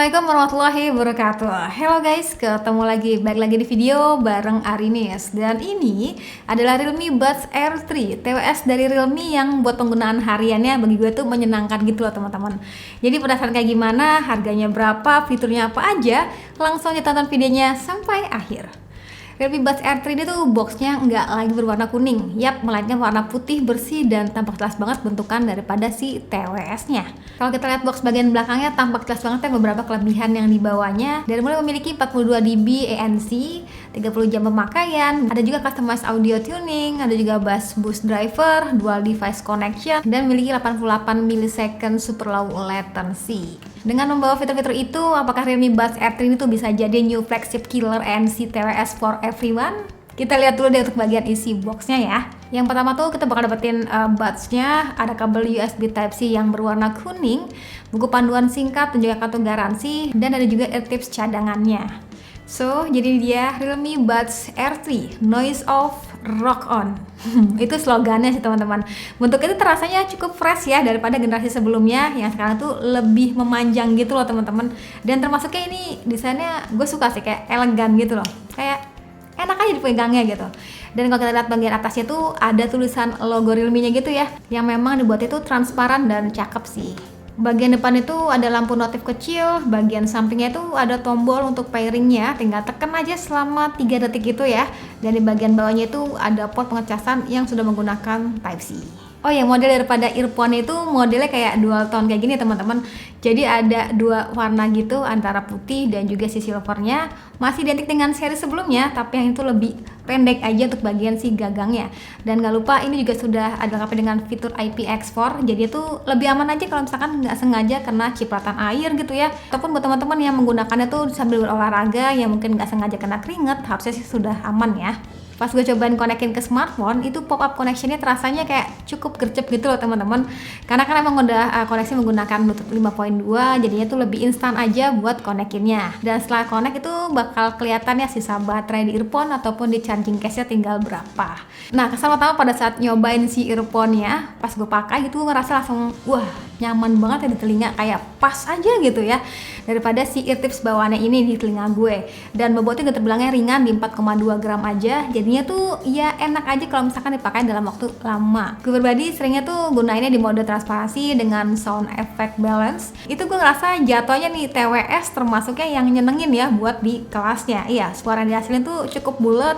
Assalamualaikum warahmatullahi wabarakatuh. Hello guys, ketemu lagi, balik lagi di video bareng Arinis. Dan ini adalah Realme Buds Air 3 TWS dari Realme yang buat penggunaan hariannya bagi gue tuh menyenangkan gitu loh teman-teman. Jadi penasaran kayak gimana, harganya berapa, fiturnya apa aja, langsung aja tonton videonya sampai akhir. Realme Buds Air 3 ini tuh boxnya nggak lagi berwarna kuning, melainkan warna putih bersih dan tampak jelas banget bentukan daripada si TWS-nya. Kalau kita lihat box bagian belakangnya tampak jelas banget ya beberapa kelebihan yang dibawanya. Dari mulai memiliki 42 dB ANC, 30 jam pemakaian, ada juga customized audio tuning, ada juga bass boost driver, dual device connection, dan memiliki 88 millisecond super low latency. Dengan membawa fitur-fitur itu, apakah Realme Buds Air 3 ini tuh bisa jadi new flagship killer ANC TWS for everyone? Kita lihat dulu deh untuk bagian isi boxnya ya. Yang pertama tuh kita bakal dapetin buds-nya, ada kabel USB Type-C yang berwarna kuning, buku panduan singkat dan juga kartu garansi, dan ada juga eartips cadangannya. So, jadi dia Realme Buds Air 3 Noise Off, Rock On. Itu slogannya sih teman-teman. Bentuknya itu terasanya cukup fresh ya daripada generasi sebelumnya yang sekarang tuh lebih memanjang gitu loh teman-teman. Dan termasuknya ini desainnya gue suka sih, kayak elegan gitu loh. Kayak enak aja dipegangnya gitu. Dan kalau kita lihat bagian atasnya tuh ada tulisan logo Realme-nya gitu ya, yang memang dibuat itu transparan dan cakep sih. Bagian depan itu ada lampu notif kecil, bagian sampingnya itu ada tombol untuk pairingnya, tinggal tekan aja selama 3 detik gitu ya. Dan di bagian bawahnya itu ada port pengecasan yang sudah menggunakan Type-C. Oh ya, model daripada earphone itu modelnya kayak dual tone kayak gini teman-teman. Jadi ada dua warna gitu antara putih dan juga si silvernya. Masih identik dengan seri sebelumnya, tapi yang itu lebih pendek aja untuk bagian si gagangnya. Dan gak lupa ini juga sudah ada lengkap dengan fitur IPX4. Jadi itu lebih aman aja kalau misalkan nggak sengaja kena cipratan air gitu ya. Ataupun buat teman-teman yang menggunakannya tuh sambil berolahraga yang mungkin nggak sengaja kena keringet, harusnya sih sudah aman ya. Pas gue cobain konekin ke smartphone, itu pop-up connectionnya terasanya kayak cukup gercep gitu loh teman-teman. Karena kan emang udah koneksi menggunakan Bluetooth 5.2, jadinya tuh lebih instan aja buat konekinnya. Dan setelah connect itu bakal kelihatan ya sisa baterai di earphone ataupun di charging case-nya tinggal berapa. Nah, kesan pertama pada saat nyobain si earphone-nya, pas gue pakai itu ngerasa langsung wah, nyaman banget ya di telinga, kayak pas aja gitu ya daripada si eartips bawaannya ini di telinga gue. Dan bobotnya gue terbilangnya ringan di 4,2 gram aja, jadinya tuh ya enak aja kalau misalkan dipakai dalam waktu lama. Gue pribadi seringnya tuh gunainnya di mode transparansi dengan sound effect balance. Itu gue ngerasa jatuhnya nih TWS termasuknya yang nyenengin ya buat di kelasnya. Iya, suara yang dihasilin tuh cukup bulat,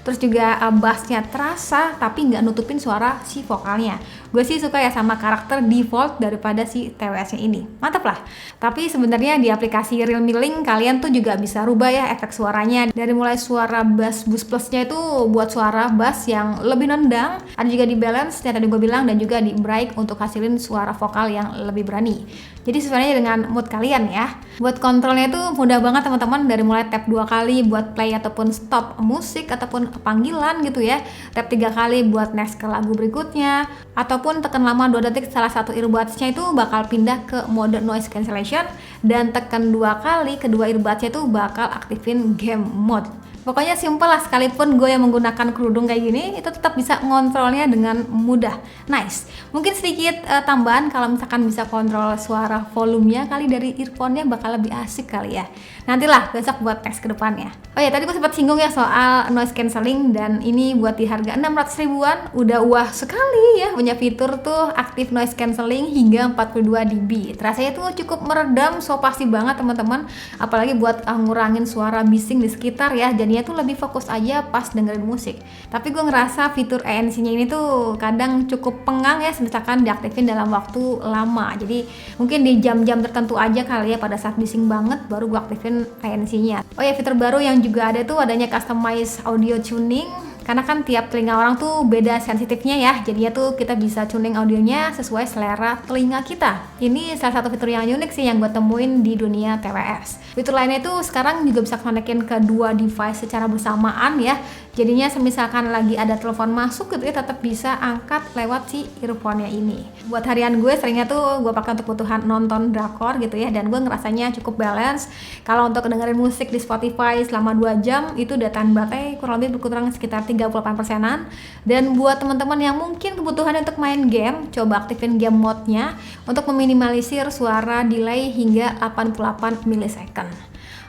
terus juga bassnya terasa tapi nggak nutupin suara si vokalnya. Gue sih suka ya sama karakter default daripada si TWS-nya ini, mantap lah. Tapi sebenarnya di aplikasi Realme Link kalian tuh juga bisa rubah ya efek suaranya, dari mulai suara bass boost plusnya itu buat suara bass yang lebih nendang, ada juga di balance yang tadi gue bilang, dan juga di break untuk hasilin suara vokal yang lebih berani. Jadi sesuainya dengan mood kalian ya. Buat kontrolnya itu mudah banget teman-teman, dari mulai tap 2 kali buat play ataupun stop musik ataupun panggilan gitu ya, tap 3 kali buat next ke lagu berikutnya, ataupun tekan lama 2 detik salah satu earbuds-nya itu bakal pindah ke mode noise cancellation, dan tekan 2 kali kedua earbuds-nya itu bakal aktifin game mode. Pokoknya simpel lah, sekalipun gue yang menggunakan kerudung kayak gini, itu tetap bisa ngontrolnya dengan mudah. Nice. Mungkin sedikit tambahan kalau misalkan bisa kontrol suara volumenya kali dari earphone-nya bakal lebih asik kali ya. Nantilah besok buat teks ke depannya. Oh ya, tadi gue sempat singgung ya soal noise cancelling, dan ini buat di harga 600 ribuan udah wah sekali ya, punya fitur tuh active noise cancelling hingga 42 dB. Terasanya tuh cukup meredam, so pasti banget teman-teman, apalagi buat ngurangin suara bising di sekitar ya. Jadinya tuh lebih fokus aja pas dengerin musik. Tapi gue ngerasa fitur ANC-nya ini tuh kadang cukup pengang ya misalkan diaktifin dalam waktu lama. Jadi mungkin di jam-jam tertentu aja kali ya, pada saat bising banget baru gue aktifin ANC-nya. Oh ya, fitur baru yang juga ada tuh adanya customized audio tuning. Karena kan tiap telinga orang tuh beda sensitifnya ya, jadinya tuh kita bisa tuning audionya sesuai selera telinga kita. Ini salah satu fitur yang unik sih yang gue temuin di dunia TWS. Fitur lainnya itu sekarang juga bisa konekin ke 2 device secara bersamaan ya. Jadinya semisalkan lagi ada telepon masuk gitu ya, tetap bisa angkat lewat si earphone-nya ini. Buat harian gue seringnya tuh gue pakai untuk kebutuhan nonton drakor gitu ya, dan gue ngerasanya cukup balance. Kalau untuk dengerin musik di Spotify selama 2 jam itu daya tahan baterai kurang lebih berkurang sekitar 30 38%-an. Dan buat teman-teman yang mungkin kebutuhan untuk main game, coba aktifin game mode-nya untuk meminimalisir suara delay hingga 88 millisecond.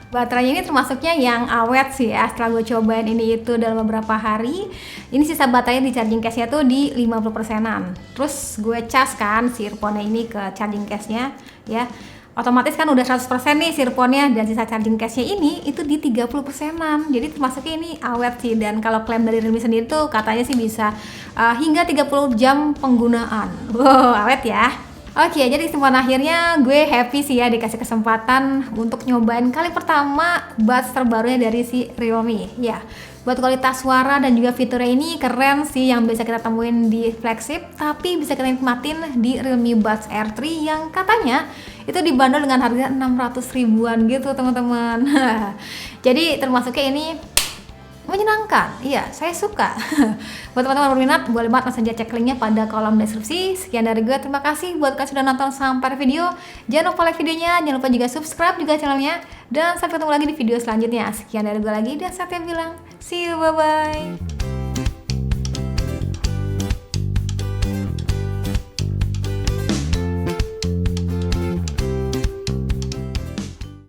Baterainya ini termasuknya yang awet sih ya, setelah gue cobain ini itu dalam beberapa hari. Ini sisa baterai di charging case-nya tuh di 50%-an. Terus gue cas kan si earphone-nya ini ke charging case-nya ya. Otomatis kan udah 100% nih si earphone-nya, dan sisa charging case-nya ini itu di 30%-an. Jadi termasuknya ini awet sih, dan kalau klaim dari Realme sendiri tuh katanya sih bisa hingga 30 jam penggunaan. Wow, awet ya. Oke, jadi kesimpulan akhirnya gue happy sih ya dikasih kesempatan untuk nyobain kali pertama buds terbarunya dari si Realme. Ya, buat kualitas suara dan juga fiturnya ini keren sih, yang bisa kita temuin di flagship, tapi bisa kita nikmatin di Realme Buds Air 3 yang katanya itu dibanderol dengan harga 600 ribuan gitu teman-teman. Jadi termasuknya ini menyenangkan, iya saya suka. Buat teman-teman berminat boleh banget langsung aja cek linknya pada kolom deskripsi. Sekian dari gue, terima kasih buat kalian sudah nonton sampai video. Jangan lupa like videonya, jangan lupa juga subscribe juga channelnya, dan sampai ketemu lagi di video selanjutnya. Sekian dari gue lagi, dan saya bilang see you, bye bye.